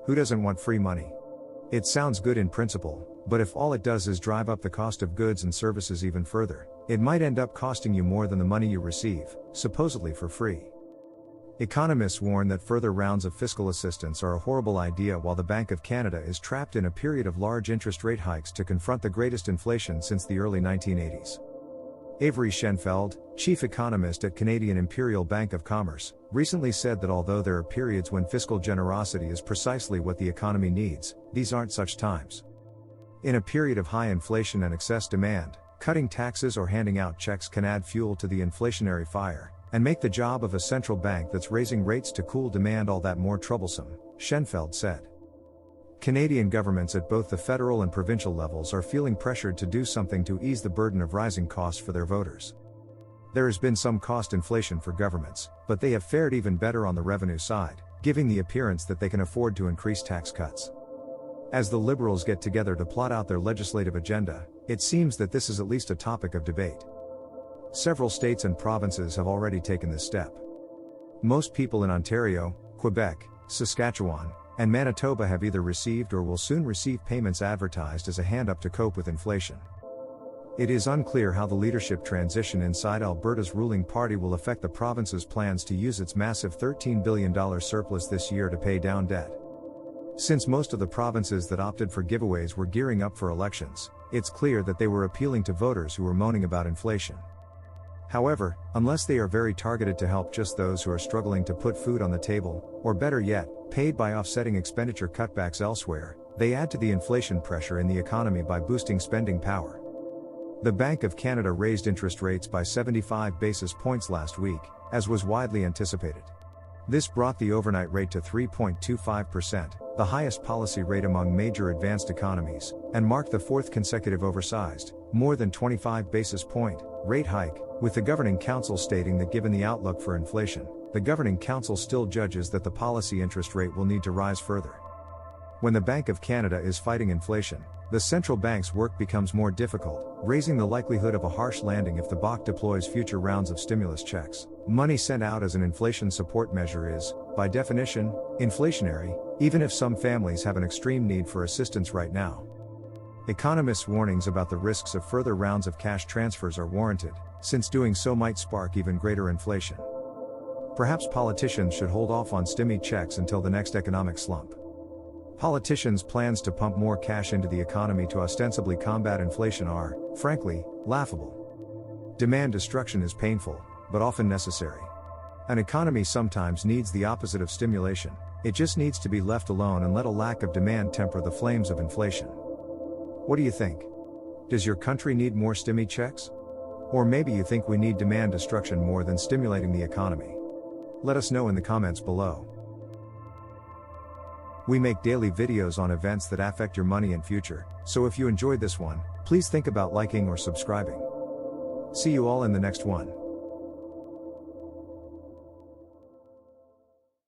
Who doesn't want free money? It sounds good in principle, but if all it does is drive up the cost of goods and services even further, it might end up costing you more than the money you receive, supposedly for free. Economists warn that further rounds of fiscal assistance are a horrible idea, while the Bank of Canada is trapped in a period of large interest rate hikes to confront the greatest inflation since the early 1980s. Avery Shenfeld, chief economist at Canadian Imperial Bank of Commerce, recently said that although there are periods when fiscal generosity is precisely what the economy needs, these aren't such times. In a period of high inflation and excess demand, cutting taxes or handing out checks can add fuel to the inflationary fire, and make the job of a central bank that's raising rates to cool demand all that more troublesome, Shenfeld said. Canadian governments at both the federal and provincial levels are feeling pressured to do something to ease the burden of rising costs for their voters. There has been some cost inflation for governments, but they have fared even better on the revenue side, giving the appearance that they can afford to increase tax cuts. As the Liberals get together to plot out their legislative agenda, it seems that this is at least a topic of debate. Several states and provinces have already taken this step. Most people in Ontario, Quebec, Saskatchewan, and Manitoba have either received or will soon receive payments advertised as a hand-up to cope with inflation. It is unclear how the leadership transition inside Alberta's ruling party will affect the province's plans to use its massive $13 billion surplus this year to pay down debt. Since most of the provinces that opted for giveaways were gearing up for elections, it's clear that they were appealing to voters who were moaning about inflation. However, unless they are very targeted to help just those who are struggling to put food on the table, or better yet, paid by offsetting expenditure cutbacks elsewhere, they add to the inflation pressure in the economy by boosting spending power. The Bank of Canada raised interest rates by 75 basis points last week, as was widely anticipated. This brought the overnight rate to 3.25%, the highest policy rate among major advanced economies, and marked the fourth consecutive oversized, more than 25 basis point, rate hike, with the Governing Council stating that given the outlook for inflation, the Governing Council still judges that the policy interest rate will need to rise further. When the Bank of Canada is fighting inflation, the central bank's work becomes more difficult, raising the likelihood of a harsh landing if the BOC deploys future rounds of stimulus checks. Money sent out as an inflation support measure is, by definition, inflationary, even if some families have an extreme need for assistance right now. Economists' warnings about the risks of further rounds of cash transfers are warranted, since doing so might spark even greater inflation. Perhaps politicians should hold off on stimmy checks until the next economic slump. Politicians' plans to pump more cash into the economy to ostensibly combat inflation are, frankly, laughable. Demand destruction is painful, but often necessary. An economy sometimes needs the opposite of stimulation, it just needs to be left alone and let a lack of demand temper the flames of inflation. What do you think? Does your country need more stimmy checks? Or maybe you think we need demand destruction more than stimulating the economy? Let us know in the comments below. We make daily videos on events that affect your money and future, so if you enjoyed this one, please think about liking or subscribing. See you all in the next one.